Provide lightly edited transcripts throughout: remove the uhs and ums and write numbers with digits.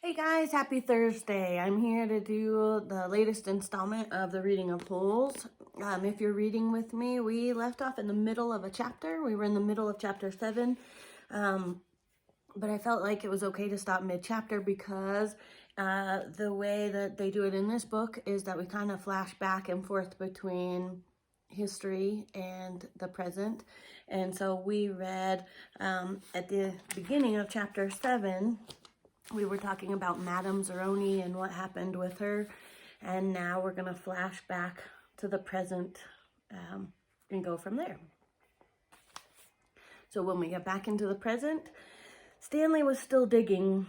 Hey guys, happy Thursday. I'm here to do the latest installment of the Reading of Holes. If you're reading with me, we left off in the middle of a chapter. We were in the middle of chapter 7, but I felt like it was okay to stop mid-chapter because the way that they do it in this book is that we kind of flash back and forth between history and the present. And so we read at the beginning of chapter 7, we were talking about Madame Zeroni and what happened with her, and now we're going to flash back to the present and go from there. So when we get back into the present, Stanley was still digging.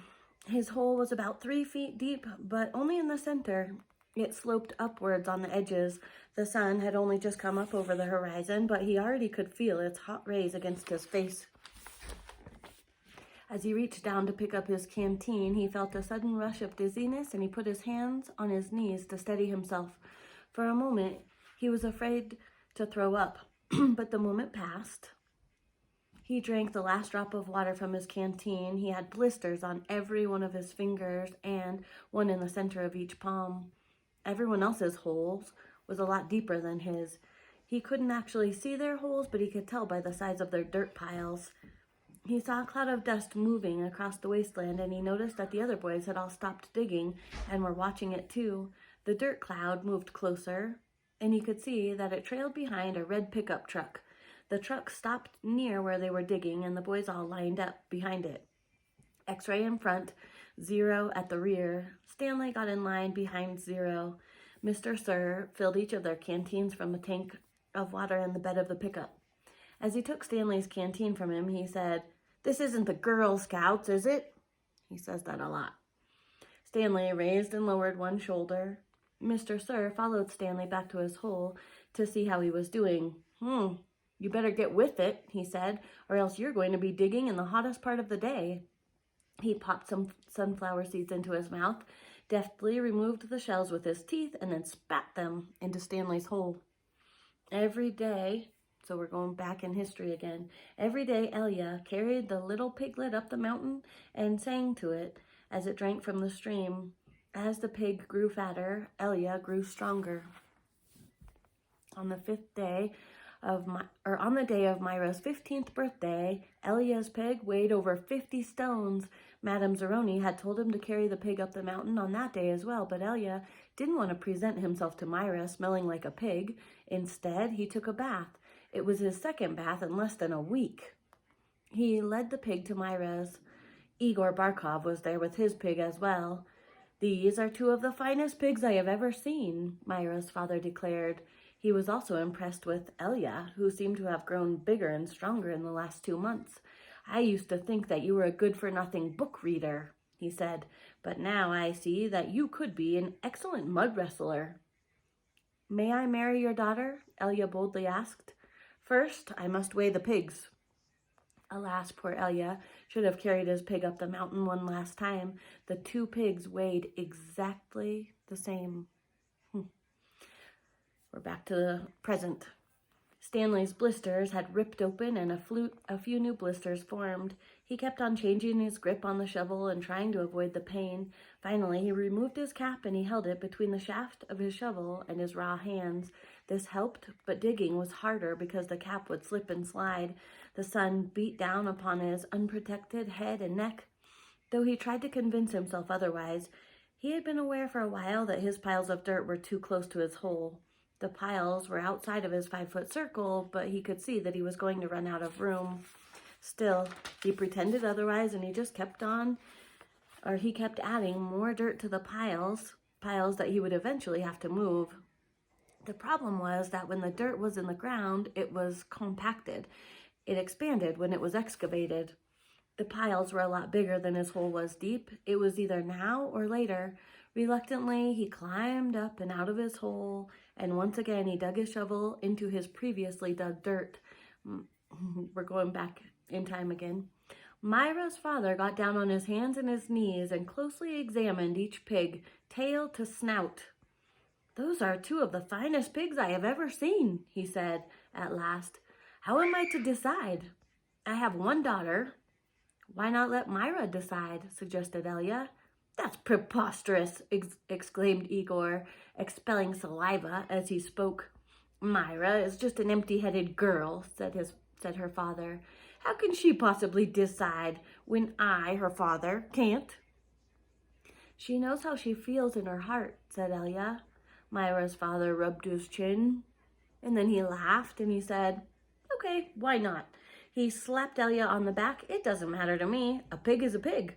His hole was about 3 feet deep, but only in the center. It sloped upwards on the edges. The sun had only just come up over the horizon, but he already could feel its hot rays against his face. As he reached down to pick up his canteen, he felt a sudden rush of dizziness, and he put his hands on his knees to steady himself. For a moment, he was afraid to throw up, but the moment passed. He drank the last drop of water from his canteen. He had blisters on every one of his fingers and one in the center of each palm. Everyone else's holes was a lot deeper than his. He couldn't actually see their holes, but he could tell by the size of their dirt piles. He saw a cloud of dust moving across the wasteland, and he noticed that the other boys had all stopped digging and were watching it too. The dirt cloud moved closer, and he could see that it trailed behind a red pickup truck. The truck stopped near where they were digging, and the boys all lined up behind it. X-ray in front, Zero at the rear. Stanley got in line behind Zero. Mr. Sir filled each of their canteens from a tank of water in the bed of the pickup. As he took Stanley's canteen from him, he said, "This isn't the Girl Scouts, is it?" He says that a lot. Stanley raised and lowered one shoulder. Mr. Sir followed Stanley back to his hole to see how he was doing. You better get with it," he said, "or else you're going to be digging in the hottest part of the day." He popped some sunflower seeds into his mouth, deftly removed the shells with his teeth, and then spat them into Stanley's hole. Every day, so we're going back in history again. Every day, Elia carried the little piglet up the mountain and sang to it as it drank from the stream. As the pig grew fatter, Elia grew stronger. On the day of Myra's 15th birthday, Elia's pig weighed over 50 stones. Madame Zeroni had told him to carry the pig up the mountain on that day as well, but Elia didn't want to present himself to Myra smelling like a pig. Instead, he took a bath. It was his second bath in less than a week. He led the pig to Myra's. Igor Barkov was there with his pig as well. "These are 2 of the finest pigs I have ever seen," Myra's father declared. He was also impressed with Elia, who seemed to have grown bigger and stronger in the last 2 months. "I used to think that you were a good-for-nothing book reader," he said, "but now I see that you could be an excellent mud wrestler." "May I marry your daughter?" Elia boldly asked. "First, I must weigh the pigs." Alas, poor Elia should have carried his pig up the mountain one last time. The 2 pigs weighed exactly the same. We're back to the present. Stanley's blisters had ripped open and a few new blisters formed. He kept on changing his grip on the shovel and trying to avoid the pain. Finally, he removed his cap and he held it between the shaft of his shovel and his raw hands. This helped, but digging was harder because the cap would slip and slide. The sun beat down upon his unprotected head and neck. Though he tried to convince himself otherwise, he had been aware for a while that his piles of dirt were too close to his hole. The piles were outside of his 5-foot circle, but he could see that he was going to run out of room. Still, he pretended otherwise, and he kept adding more dirt to the piles that he would eventually have to move. The problem was that when the dirt was in the ground, it was compacted. It expanded when it was excavated. The piles were a lot bigger than his hole was deep. It was either now or later. Reluctantly, he climbed up and out of his hole, and once again he dug his shovel into his previously dug dirt. We're going back in time again. Myra's father got down on his hands and his knees and closely examined each pig, tail to snout. "Those are 2 of the finest pigs I have ever seen," he said at last. "How am I to decide? I have 1 daughter." "Why not let Myra decide?" suggested Elia. That's preposterous, exclaimed Igor, expelling saliva as he spoke. Myra is just an empty-headed girl, said her father. How can she possibly decide when I, her father, can't? She knows how she feels in her heart, said Elia. Myra's father rubbed his chin, and then he laughed and he said, Okay, why not? He slapped Elia on the back. It doesn't matter to me. A pig is a pig.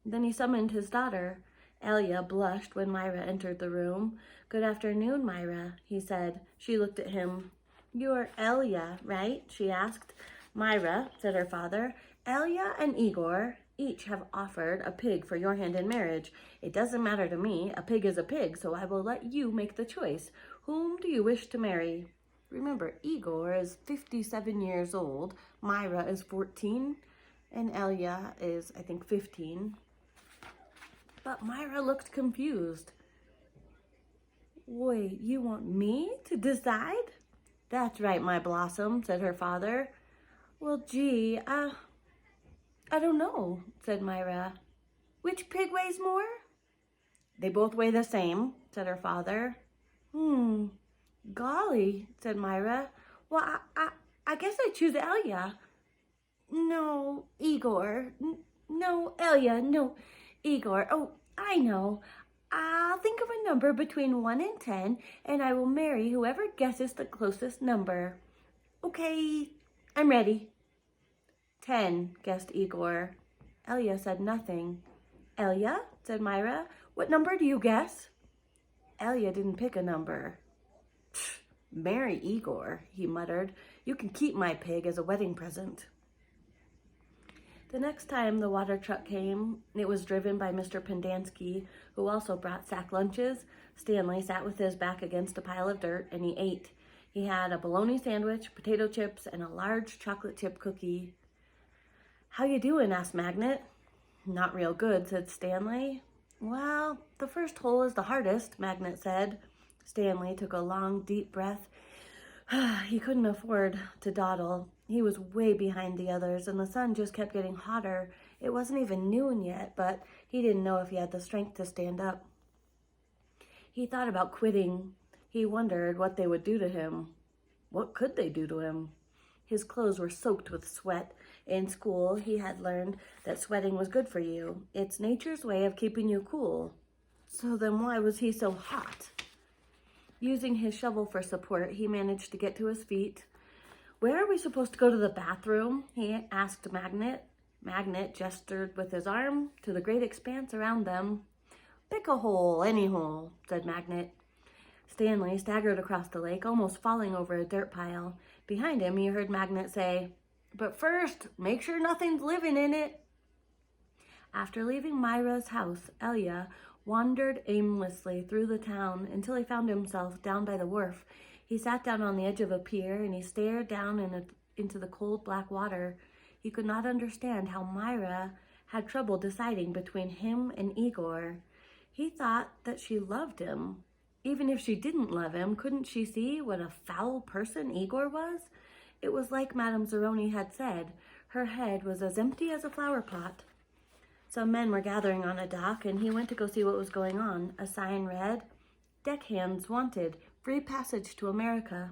Then he summoned his daughter. Elia blushed when Myra entered the room. Good afternoon, Myra, he said. She looked at him. You're Elia, right? She asked. Myra, said her father. Elia and Igor each have offered a pig for your hand in marriage. It doesn't matter to me. A pig is a pig, so I will let you make the choice. Whom do you wish to marry? Remember, Igor is 57 years old, Myra is 14, and Elia is, I think, 15. But Myra looked confused. Wait, you want me to decide? That's right, my blossom, said her father. Well, gee, I don't know, said Myra. Which pig weighs more? They both weigh the same, said her father. Golly, said Myra. Well, I guess I choose Elia. No, Igor. No, Elia. No, Igor. Oh, I know. I'll think of a number between 1 and 10, and I will marry whoever guesses the closest number. Okay, I'm ready. 10, guessed Igor. Elia said nothing. Elia, said Myra, what number do you guess? Elia didn't pick a number. Marry Igor, he muttered. You can keep my pig as a wedding present. The next time the water truck came, it was driven by Mr. Pendanski, who also brought sack lunches. Stanley sat with his back against a pile of dirt, and he ate. He had a bologna sandwich, potato chips, and a large chocolate chip cookie. How you doing? Asked Magnet. Not real good, said Stanley. Well, the first hole is the hardest, Magnet said. Stanley took a long, deep breath. He couldn't afford to dawdle. He was way behind the others, and the sun just kept getting hotter. It wasn't even noon yet, but he didn't know if he had the strength to stand up. He thought about quitting. He wondered what they would do to him. What could they do to him? His clothes were soaked with sweat. In school, he had learned that sweating was good for you. It's nature's way of keeping you cool. So then why was he so hot? Using his shovel for support, he managed to get to his feet. Where are we supposed to go to the bathroom? He asked Magnet. Magnet gestured with his arm to the great expanse around them. Pick a hole, any hole, said Magnet. Stanley staggered across the lake, almost falling over a dirt pile. Behind him, he heard Magnet say, But first, make sure nothing's living in it. After leaving Myra's house, Elia wandered aimlessly through the town until he found himself down by the wharf. He sat down on the edge of a pier and he stared down into the cold black water. He could not understand how Myra had trouble deciding between him and Igor. He thought that she loved him. Even if she didn't love him, couldn't she see what a foul person Igor was? It was like Madame Zeroni had said. Her head was as empty as a flower pot. Some men were gathering on a dock, and he went to go see what was going on. A sign read, Deckhands wanted, free passage to America.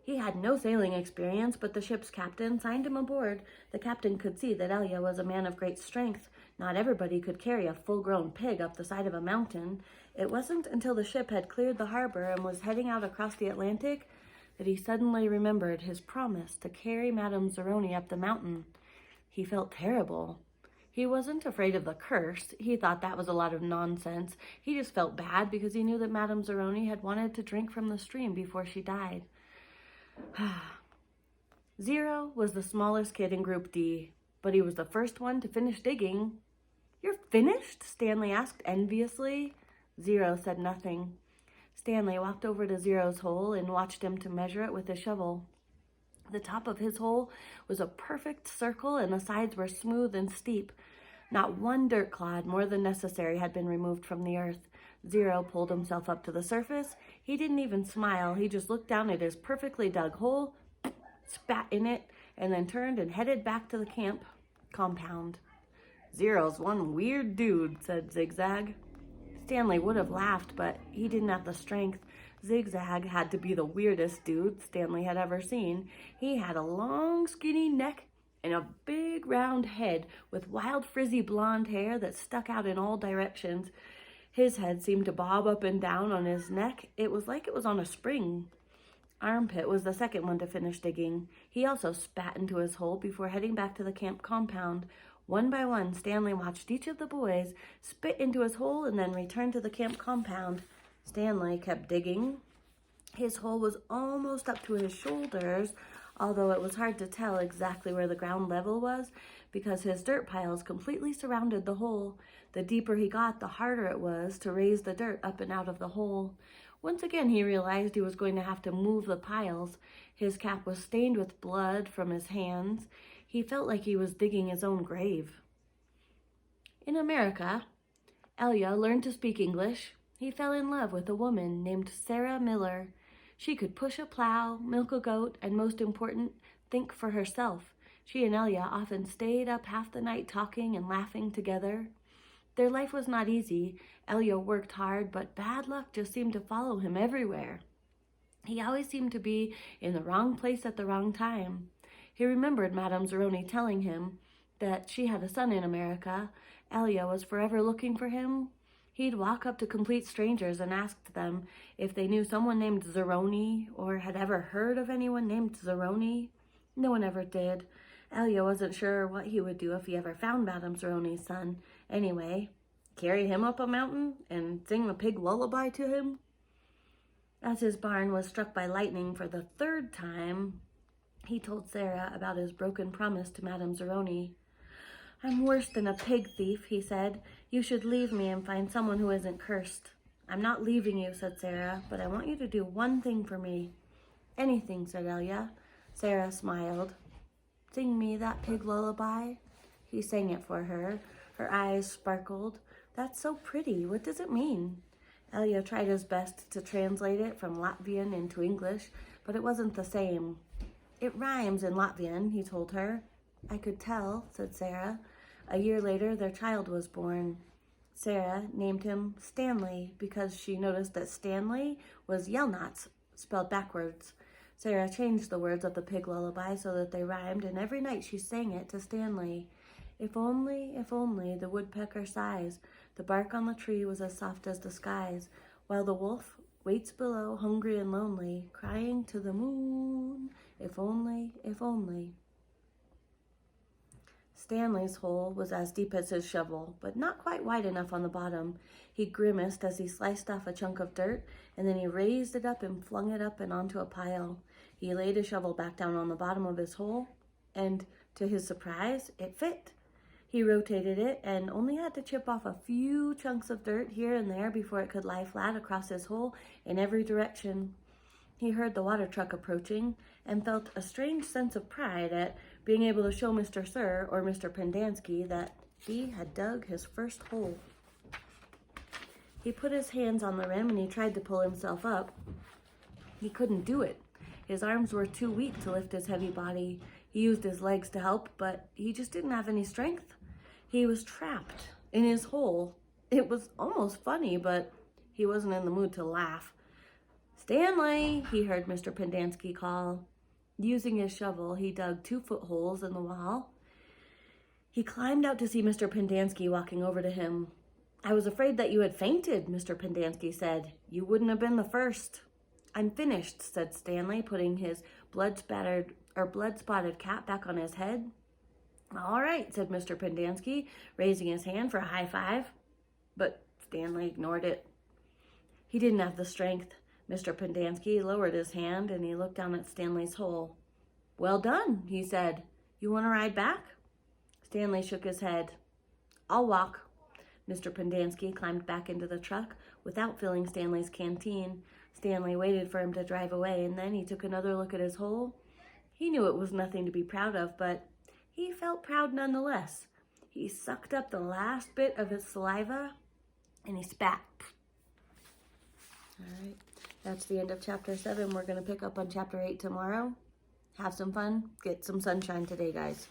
He had no sailing experience, but the ship's captain signed him aboard. The captain could see that Elia was a man of great strength. Not everybody could carry a full-grown pig up the side of a mountain. It wasn't until the ship had cleared the harbor and was heading out across the Atlantic that he suddenly remembered his promise to carry Madame Zeroni up the mountain. He felt terrible. He wasn't afraid of the curse. He thought that was a lot of nonsense. He just felt bad because he knew that Madame Zeroni had wanted to drink from the stream before she died. 0 was the smallest kid in Group D, but he was the first one to finish digging. You're finished? Stanley asked enviously. 0 said nothing. Stanley walked over to 0's hole and watched him to measure it with his shovel. The top of his hole was a perfect circle and the sides were smooth and steep. Not one dirt clod more than necessary had been removed from the earth. 0 pulled himself up to the surface. He didn't even smile. He just looked down at his perfectly dug hole, spat in it, and then turned and headed back to the camp compound. "Zero's one weird dude," said Zigzag. Stanley would have laughed, but he didn't have the strength. Zigzag had to be the weirdest dude Stanley had ever seen. He had a long, skinny neck and a big, round head with wild, frizzy blonde hair that stuck out in all directions. His head seemed to bob up and down on his neck. It was like it was on a spring. Armpit was the second one to finish digging. He also spat into his hole before heading back to the camp compound. One by one, Stanley watched each of the boys spit into his hole and then return to the camp compound. Stanley kept digging. His hole was almost up to his shoulders, although it was hard to tell exactly where the ground level was because his dirt piles completely surrounded the hole. The deeper he got, the harder it was to raise the dirt up and out of the hole. Once again, he realized he was going to have to move the piles. His cap was stained with blood from his hands. He felt like he was digging his own grave. In America, Elia learned to speak English. He fell in love with a woman named Sarah Miller. She could push a plow, milk a goat, and most important, think for herself. She and Elia often stayed up half the night talking and laughing together. Their life was not easy. Elia worked hard, but bad luck just seemed to follow him everywhere. He always seemed to be in the wrong place at the wrong time. He remembered Madame Zeroni telling him that she had a son in America. Elia was forever looking for him. He'd walk up to complete strangers and ask them if they knew someone named Zeroni or had ever heard of anyone named Zeroni. No one ever did. Elia wasn't sure what he would do if he ever found Madame Zeroni's son. Anyway, carry him up a mountain and sing the pig lullaby to him? As his barn was struck by lightning for the third time, he told Sarah about his broken promise to Madame Zeroni. "I'm worse than a pig thief," he said. "You should leave me and find someone who isn't cursed." "I'm not leaving you," said Sarah, "but I want you to do one thing for me." "Anything," said Elia. Sarah smiled. "Sing me that pig lullaby." He sang it for her. Her eyes sparkled. "That's so pretty. What does it mean?" Elia tried his best to translate it from Latvian into English, but it wasn't the same. "It rhymes in Latvian," he told her. "I could tell," said Sarah. A year later, their child was born. Sarah named him Stanley because she noticed that Stanley was Yelnats, spelled backwards. Sarah changed the words of the pig lullaby so that they rhymed, and every night she sang it to Stanley. If only, the woodpecker sighs. The bark on the tree was as soft as the skies, while the wolf waits below, hungry and lonely, crying to the moon, if only, if only. Stanley's hole was as deep as his shovel, but not quite wide enough on the bottom. He grimaced as he sliced off a chunk of dirt, and then he raised it up and flung it up and onto a pile. He laid his shovel back down on the bottom of his hole, and to his surprise, it fit. He rotated it and only had to chip off a few chunks of dirt here and there before it could lie flat across his hole in every direction. He heard the water truck approaching and felt a strange sense of pride at being able to show Mr. Sir or Mr. Pendanski that he had dug his first hole. He put his hands on the rim and he tried to pull himself up. He couldn't do it. His arms were too weak to lift his heavy body. He used his legs to help, but he just didn't have any strength. He was trapped in his hole. It was almost funny, but he wasn't in the mood to laugh. "Stanley," he heard Mr. Pendanski call. Using his shovel, he dug 2-foot holes in the wall. He climbed out to see Mr. Pendanski walking over to him. "I was afraid that you had fainted," Mr. Pendanski said. "You wouldn't have been the first." "I'm finished," said Stanley, putting his blood-spotted cap back on his head. "All right," said Mr. Pendanski, raising his hand for a high five. But Stanley ignored it. He didn't have the strength. Mr. Pendanski lowered his hand and he looked down at Stanley's hole. "Well done," he said. "You want to ride back?" Stanley shook his head. "I'll walk." Mr. Pendanski climbed back into the truck without filling Stanley's canteen. Stanley waited for him to drive away, and then he took another look at his hole. He knew it was nothing to be proud of, but he felt proud nonetheless. He sucked up the last bit of his saliva, and he spat. All right, that's the end of Chapter 7. We're going to pick up on Chapter 8 tomorrow. Have some fun. Get some sunshine today, guys.